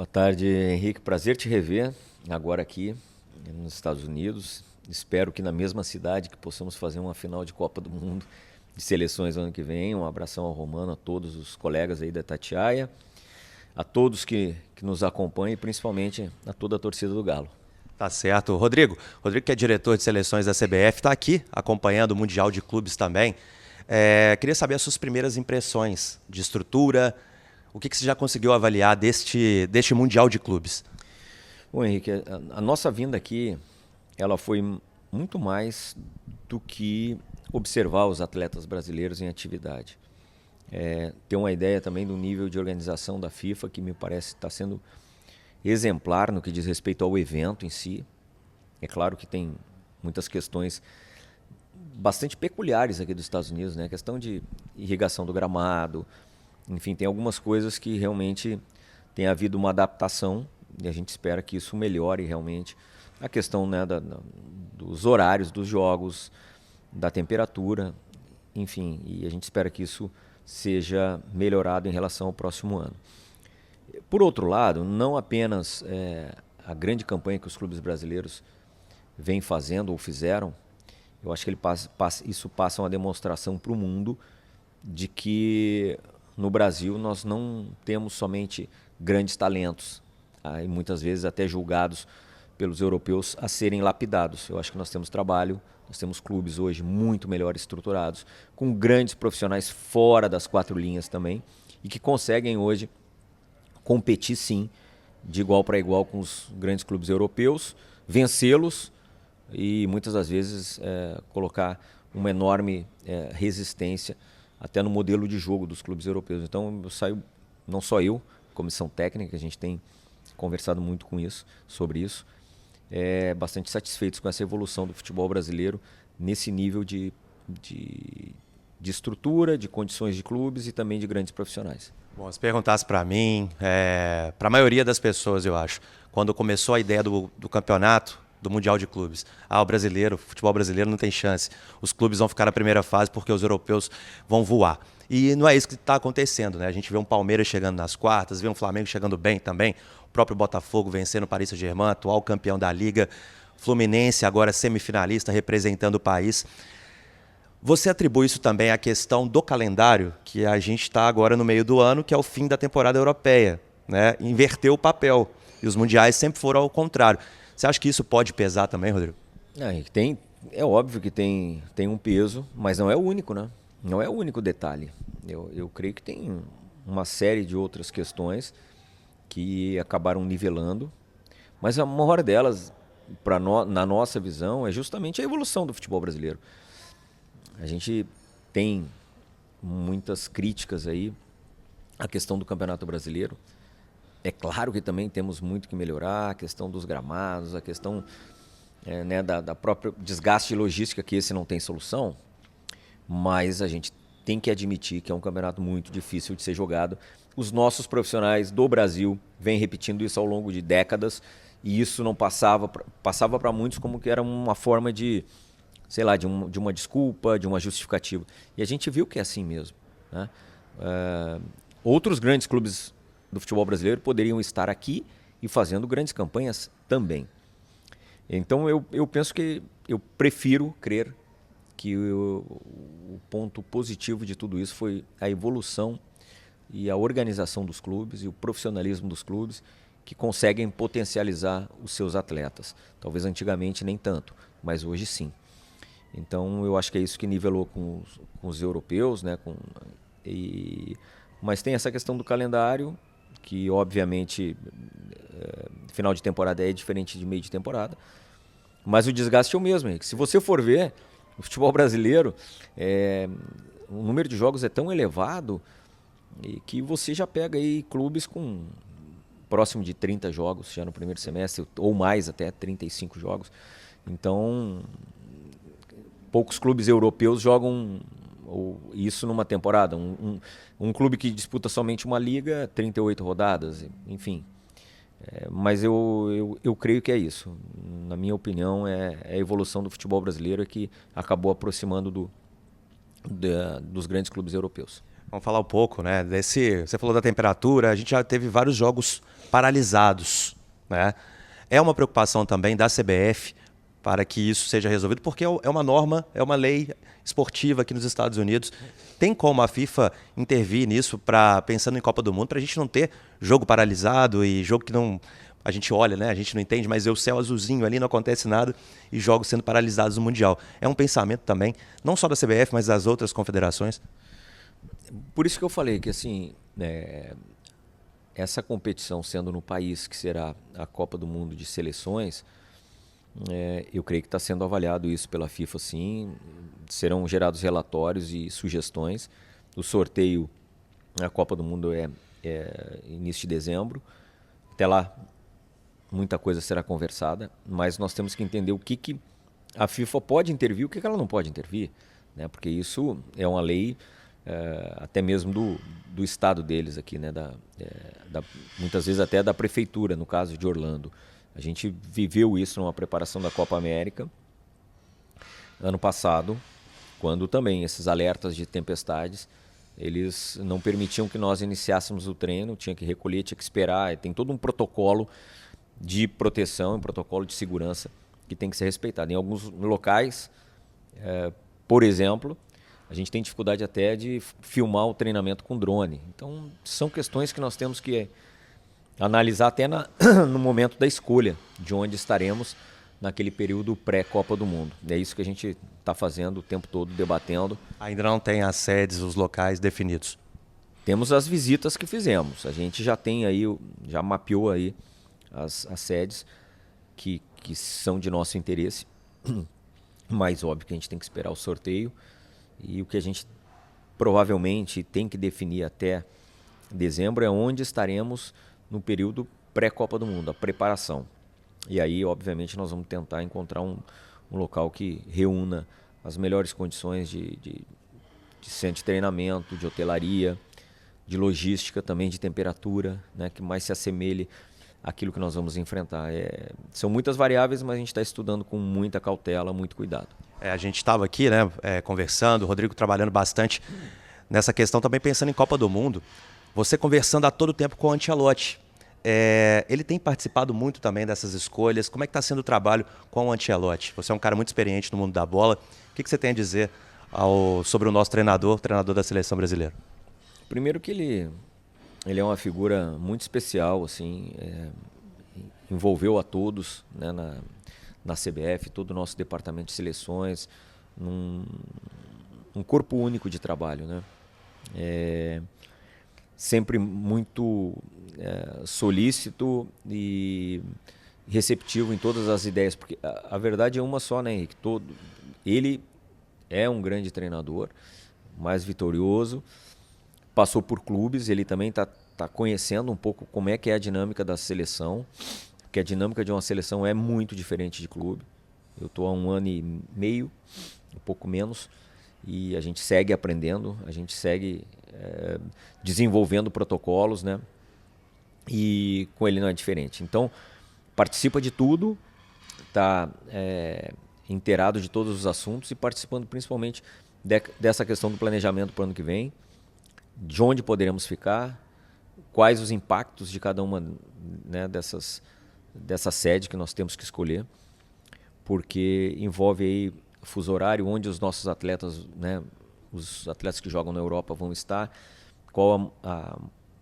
Boa tarde, Henrique. Prazer te rever agora aqui nos Estados Unidos. Espero que na mesma cidade que possamos fazer uma final de Copa do Mundo de seleções ano que vem. Um abração ao Romano, a todos os colegas aí da Tatiaia, a todos que nos acompanham e principalmente a toda a torcida do Galo. Tá certo. Rodrigo que é diretor de seleções da CBF, está aqui acompanhando o Mundial de Clubes também. Queria saber as suas primeiras impressões de estrutura, o que você já conseguiu avaliar deste Mundial de Clubes? Bom, Henrique, a nossa vinda aqui, ela foi muito mais do que observar os atletas brasileiros em atividade. Ter uma ideia também do nível de organização da FIFA, que me parece estar sendo exemplar no que diz respeito ao evento em si. É claro que tem muitas questões bastante peculiares aqui dos Estados Unidos, né? A questão de irrigação do gramado, enfim, tem algumas coisas que realmente tem havido uma adaptação e a gente espera que isso melhore realmente. A questão, né, dos horários dos jogos, da temperatura, enfim, e a gente espera que isso seja melhorado em relação ao próximo ano. Por outro lado, não apenas a grande campanha que os clubes brasileiros vêm fazendo ou fizeram, eu acho que isso passa uma demonstração para o mundo de que no Brasil nós não temos somente grandes talentos, e muitas vezes até julgados pelos europeus a serem lapidados. Eu acho que nós temos trabalho, nós temos clubes hoje muito melhor estruturados, com grandes profissionais fora das quatro linhas também, e que conseguem hoje competir sim, de igual para igual com os grandes clubes europeus, vencê-los e muitas das vezes colocar uma enorme resistência até no modelo de jogo dos clubes europeus. Então eu saio, não só eu, comissão técnica, a gente tem conversado muito sobre isso, bastante satisfeitos com essa evolução do futebol brasileiro nesse nível de estrutura, de condições de clubes e também de grandes profissionais. Bom, se perguntasse para mim, para a maioria das pessoas, eu acho, quando começou a ideia do campeonato, do Mundial de Clubes, o futebol brasileiro não tem chance, os clubes vão ficar na primeira fase porque os europeus vão voar. E não é isso que está acontecendo, né? A gente vê um Palmeiras chegando nas quartas, vê um Flamengo chegando bem também, o próprio Botafogo vencendo o Paris Saint-Germain, atual campeão da Liga, Fluminense agora semifinalista representando o país. Você atribui isso também à questão do calendário, que a gente está agora no meio do ano, que é o fim da temporada europeia, né? Inverteu o papel, e os mundiais sempre foram ao contrário. Você acha que isso pode pesar também, Rodrigo? É óbvio que tem um peso, mas não é o único, né? Não é o único detalhe. Eu creio que tem uma série de outras questões que acabaram nivelando, mas a maior delas, na nossa visão, é justamente a evolução do futebol brasileiro. A gente tem muitas críticas aí à questão do Campeonato Brasileiro. É claro que também temos muito que melhorar, a questão dos gramados, a questão da própria desgaste logística, que esse não tem solução, mas a gente tem que admitir que é um campeonato muito difícil de ser jogado. Os nossos profissionais do Brasil vêm repetindo isso ao longo de décadas e isso não passava para muitos como que era uma forma de, sei lá, de uma desculpa, de uma justificativa. E a gente viu que é assim mesmo, né? Outros grandes clubes do futebol brasileiro poderiam estar aqui e fazendo grandes campanhas também. Então eu penso que eu prefiro crer que o ponto positivo de tudo isso foi a evolução e a organização dos clubes e o profissionalismo dos clubes que conseguem potencializar os seus atletas. Talvez antigamente nem tanto, mas hoje sim. Então eu acho que é isso que nivelou com os europeus, né? Mas tem essa questão do calendário, que obviamente final de temporada é diferente de meio de temporada, mas o desgaste é o mesmo, Henrique. Se você for ver, o futebol brasileiro, o número de jogos é tão elevado que você já pega aí clubes com próximo de 30 jogos já no primeiro semestre, ou mais até 35 jogos. Então, poucos clubes europeus jogam isso numa temporada. Um clube que disputa somente uma liga, 38 rodadas, enfim. Mas eu creio que é isso. Na minha opinião, é a evolução do futebol brasileiro que acabou aproximando dos grandes clubes europeus. Vamos falar um pouco, né? Você falou da temperatura, a gente já teve vários jogos paralisados, né? É uma preocupação também da CBF para que isso seja resolvido, porque é uma norma, é uma lei esportiva aqui nos Estados Unidos. Tem como a FIFA intervir nisso, pensando em Copa do Mundo, para a gente não ter jogo paralisado e jogo que não... A gente olha, né? A gente não entende, mas o céu azulzinho ali, não acontece nada, e jogos sendo paralisados no Mundial. É um pensamento também, não só da CBF, mas das outras confederações. Por isso que eu falei que assim, essa competição sendo no país que será a Copa do Mundo de seleções, eu creio que está sendo avaliado isso pela FIFA, sim. Serão gerados relatórios e sugestões. O sorteio na Copa do Mundo é início de dezembro. Até lá, muita coisa será conversada, mas nós temos que entender o que a FIFA pode intervir e o que ela não pode intervir, né? Porque isso é uma lei até mesmo do estado deles aqui, né? Muitas vezes até da prefeitura, no caso de Orlando. A gente viveu isso numa preparação da Copa América ano passado, quando também esses alertas de tempestades, eles não permitiam que nós iniciássemos o treino, tinha que recolher, tinha que esperar, tem todo um protocolo de proteção, um protocolo de segurança que tem que ser respeitado. Em alguns locais, por exemplo, a gente tem dificuldade até de filmar o treinamento com drone. Então, são questões que nós temos que analisar até no momento da escolha de onde estaremos naquele período pré-Copa do Mundo. É isso que a gente está fazendo o tempo todo, debatendo. Ainda não tem as sedes, os locais definidos? Temos as visitas que fizemos. A gente já tem aí, já mapeou aí as sedes que são de nosso interesse. Mas óbvio que a gente tem que esperar o sorteio. E o que a gente provavelmente tem que definir até dezembro é onde estaremos no período pré-Copa do Mundo, a preparação. E aí, obviamente, nós vamos tentar encontrar um local que reúna as melhores condições de centro de treinamento, de hotelaria, de logística também, de temperatura, né, que mais se assemelhe àquilo que nós vamos enfrentar. São muitas variáveis, mas a gente está estudando com muita cautela, muito cuidado. A gente estava aqui, né, conversando, o Rodrigo trabalhando bastante nessa questão, também pensando em Copa do Mundo. Você conversando a todo tempo com o Ancelotti. Ele tem participado muito também dessas escolhas. Como é que está sendo o trabalho com o Ancelotti? Você é um cara muito experiente no mundo da bola. O que você tem a dizer sobre o nosso treinador da seleção brasileira? Primeiro que ele é uma figura muito especial, assim, envolveu a todos, né, na CBF, todo o nosso departamento de seleções, num corpo único de trabalho, né? Sempre muito solícito e receptivo em todas as ideias, porque a verdade é uma só, né, Henrique? Ele é um grande treinador, mais vitorioso, passou por clubes, ele também está conhecendo um pouco como é que é a dinâmica da seleção, porque a dinâmica de uma seleção é muito diferente de clube. Eu estou há 1 ano e meio, um pouco menos, e a gente segue aprendendo, a gente segue desenvolvendo protocolos, né? E com ele não é diferente. Então, participa de tudo, está inteirado de todos os assuntos e participando principalmente dessa questão do planejamento para o ano que vem, de onde poderemos ficar, quais os impactos de cada uma, né, dessa sede que nós temos que escolher, porque envolve aí fuso horário, onde os nossos atletas, né, os atletas que jogam na Europa vão estar, qual a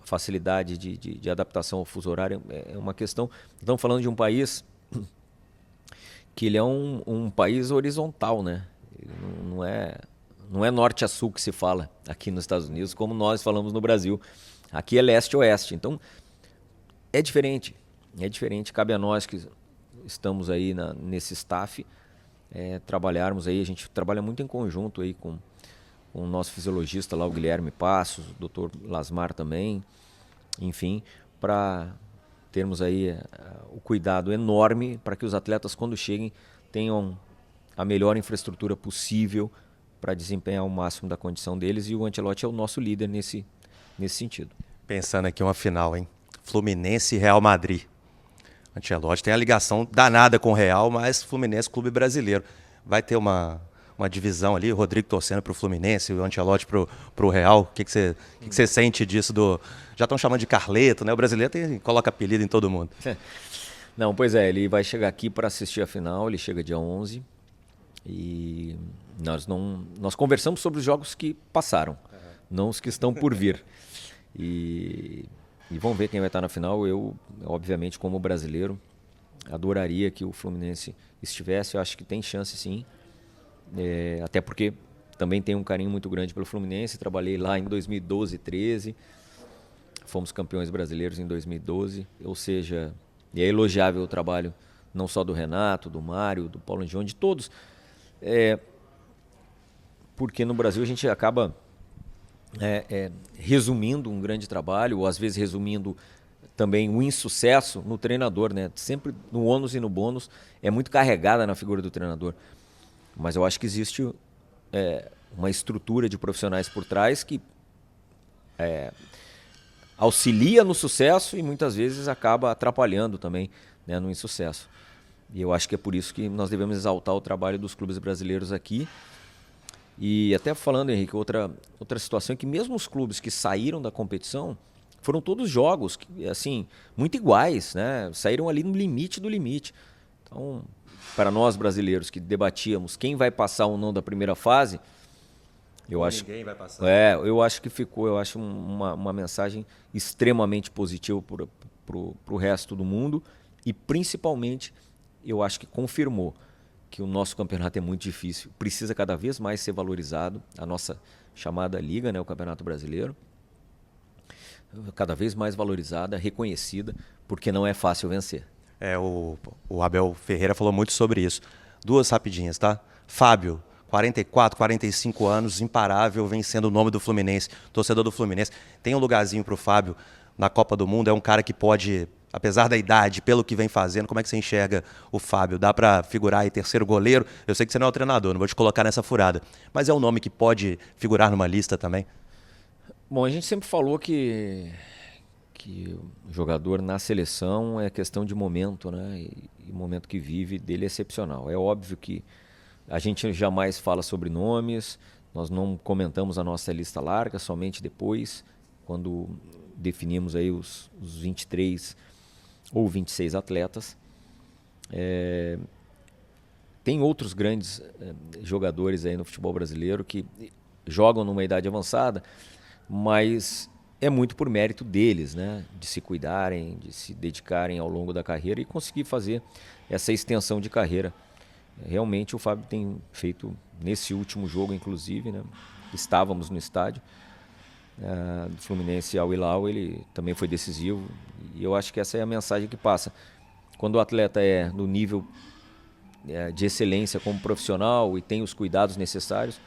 facilidade de adaptação ao fuso horário, é uma questão. Estamos falando de um país que ele é um país horizontal, né? Ele não é norte a sul que se fala aqui nos Estados Unidos, como nós falamos no Brasil. Aqui é leste-oeste, então é diferente. É diferente, cabe a nós que estamos aí nesse staff trabalharmos aí. A gente trabalha muito em conjunto aí com o nosso fisiologista lá, o Guilherme Passos, o Dr. Lasmar também, enfim, para termos aí o cuidado enorme para que os atletas, quando cheguem, tenham a melhor infraestrutura possível para desempenhar o máximo da condição deles, e o Ancelotti é o nosso líder nesse sentido. Pensando aqui uma final, hein? Fluminense e Real Madrid. Ancelotti tem a ligação danada com o Real, mas Fluminense, clube brasileiro. Vai ter uma uma divisão ali, o Rodrigo torcendo para o Fluminense, o Ancelotti para o Real. O que você sente disso? Já estão chamando de Carleto, né? O brasileiro coloca apelido em todo mundo. Não, pois é, ele vai chegar aqui para assistir a final, ele chega dia 11 e nós conversamos sobre os jogos que passaram, não os que estão por vir. E vamos ver quem vai estar na final. Eu, obviamente, como brasileiro, adoraria que o Fluminense estivesse. Eu acho que tem chance, sim. Até porque também tenho um carinho muito grande pelo Fluminense. Trabalhei lá em 2012, 13. Fomos campeões brasileiros em 2012. Ou seja, é elogiável o trabalho não só do Renato, do Mário, do Paulo Angione, de todos. Porque no Brasil a gente acaba resumindo um grande trabalho, ou às vezes resumindo também o insucesso no treinador, né? Sempre no ônus e no bônus é muito carregada na figura do treinador. Mas eu acho que existe uma estrutura de profissionais por trás que auxilia no sucesso e muitas vezes acaba atrapalhando também, né, no insucesso. E eu acho que é por isso que nós devemos exaltar o trabalho dos clubes brasileiros aqui. E até falando, Henrique, outra situação é que mesmo os clubes que saíram da competição foram todos jogos assim, muito iguais, né? Saíram ali no limite do limite. Então, para nós brasileiros que debatíamos quem vai passar ou não da primeira fase, Ninguém vai passar. Eu acho que ficou, uma mensagem extremamente positiva para o resto do mundo e principalmente eu acho que confirmou que o nosso campeonato é muito difícil, precisa cada vez mais ser valorizado, a nossa chamada liga, né, o Campeonato Brasileiro, cada vez mais valorizada, reconhecida, porque não é fácil vencer. O Abel Ferreira falou muito sobre isso. Duas rapidinhas, tá? Fábio, 44, 45 anos, imparável, vem sendo o nome do Fluminense, torcedor do Fluminense. Tem um lugarzinho para o Fábio na Copa do Mundo, é um cara que pode, apesar da idade, pelo que vem fazendo, como é que você enxerga o Fábio? Dá para figurar aí terceiro goleiro? Eu sei que você não é o treinador, não vou te colocar nessa furada, mas é um nome que pode figurar numa lista também? Bom, a gente sempre falou que o jogador na seleção é questão de momento, né? E o momento que vive dele é excepcional. É óbvio que a gente jamais fala sobre nomes, nós não comentamos a nossa lista larga, somente depois, quando definimos aí os 23 ou 26 atletas. Tem outros grandes jogadores aí no futebol brasileiro que jogam numa idade avançada, mas é muito por mérito deles, né? De se cuidarem, de se dedicarem ao longo da carreira e conseguir fazer essa extensão de carreira. Realmente o Fábio tem feito, nesse último jogo inclusive, né? Estávamos no estádio do Fluminense ao Hilal, ele também foi decisivo e eu acho que essa é a mensagem que passa. Quando o atleta é no nível de excelência como profissional e tem os cuidados necessários,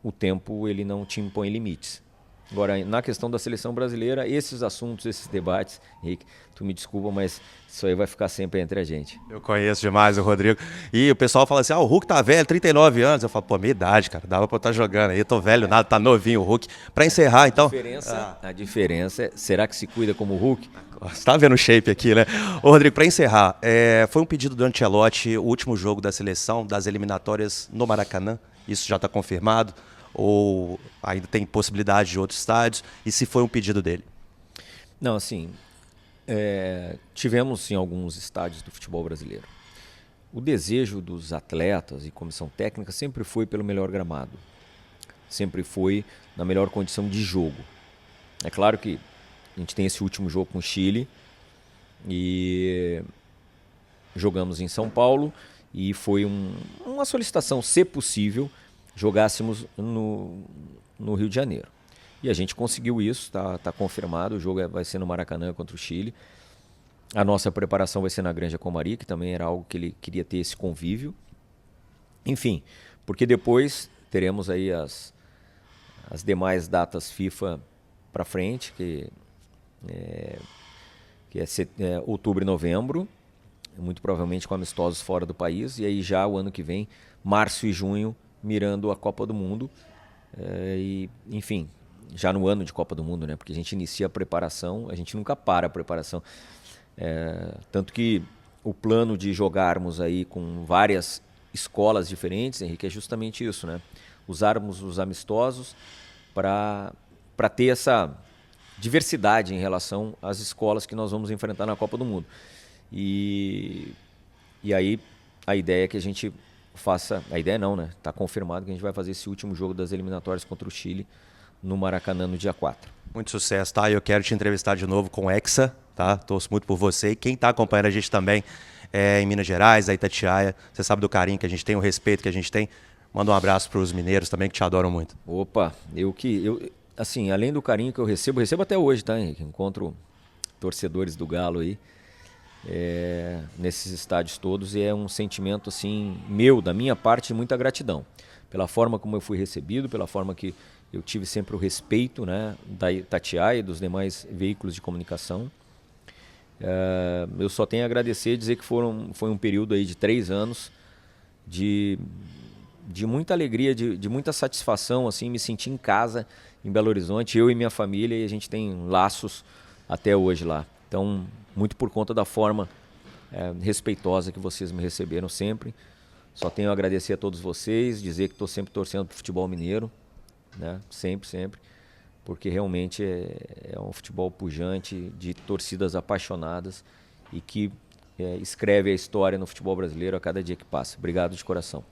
o tempo ele não te impõe limites. Agora, na questão da seleção brasileira, esses assuntos, esses debates, Henrique, tu me desculpa, mas isso aí vai ficar sempre entre a gente. Eu conheço demais o Rodrigo. E o pessoal fala assim, o Hulk tá velho, 39 anos. Eu falo, pô, minha idade, cara, dava pra eu estar jogando aí. Eu tô velho, nada, tá novinho o Hulk. Pra encerrar, então... A diferença é, será que se cuida como o Hulk? Você tá vendo o shape aqui, né? Ô, Rodrigo, pra encerrar, foi um pedido do Ancelotti, o último jogo da seleção, das eliminatórias no Maracanã. Isso já tá confirmado? Ou ainda tem possibilidade de outros estádios? E se foi um pedido dele? Não, assim, tivemos em alguns estádios do futebol brasileiro. O desejo dos atletas e comissão técnica sempre foi pelo melhor gramado. Sempre foi na melhor condição de jogo. É claro que a gente tem esse último jogo com o Chile e jogamos em São Paulo e foi uma solicitação, se possível, jogássemos no Rio de Janeiro. E a gente conseguiu isso, tá confirmado, o jogo vai ser no Maracanã contra o Chile. A nossa preparação vai ser na Granja Comari, que também era algo que ele queria ter esse convívio. Enfim, porque depois teremos aí as demais datas FIFA para frente, que é outubro e novembro, muito provavelmente com amistosos fora do país, e aí já o ano que vem, março e junho, mirando a Copa do Mundo, enfim, já no ano de Copa do Mundo, né? Porque a gente inicia a preparação, a gente nunca para a preparação. Tanto que o plano de jogarmos aí com várias escolas diferentes, Henrique, é justamente isso, né? Usarmos os amistosos para ter essa diversidade em relação às escolas que nós vamos enfrentar na Copa do Mundo. E aí a ideia é que a gente faça... A ideia não, né? Está confirmado que a gente vai fazer esse último jogo das eliminatórias contra o Chile no Maracanã no dia 4. Muito sucesso, tá? Eu quero te entrevistar de novo com o Hexa, tá? Torço muito por você. E quem está acompanhando a gente também em Minas Gerais, a Itatiaia, você sabe do carinho que a gente tem, o respeito que a gente tem. Manda um abraço para os mineiros também, que te adoram muito. Opa, assim, além do carinho que eu recebo até hoje, tá, Henrique? Encontro torcedores do Galo aí, nesses estádios todos, e é um sentimento, assim, meu, da minha parte, de muita gratidão. Pela forma como eu fui recebido, pela forma que eu tive sempre o respeito, né, da Itatiaia e dos demais veículos de comunicação. Eu só tenho a agradecer e dizer que foi um período aí de 3 anos de muita alegria, de muita satisfação, assim, me sentir em casa em Belo Horizonte, eu e minha família, e a gente tem laços até hoje lá. Então, muito por conta da forma respeitosa que vocês me receberam sempre. Só tenho a agradecer a todos vocês, dizer que estou sempre torcendo para o futebol mineiro, né? Sempre, sempre, porque realmente é um futebol pujante, de torcidas apaixonadas e que escreve a história no futebol brasileiro a cada dia que passa. Obrigado de coração.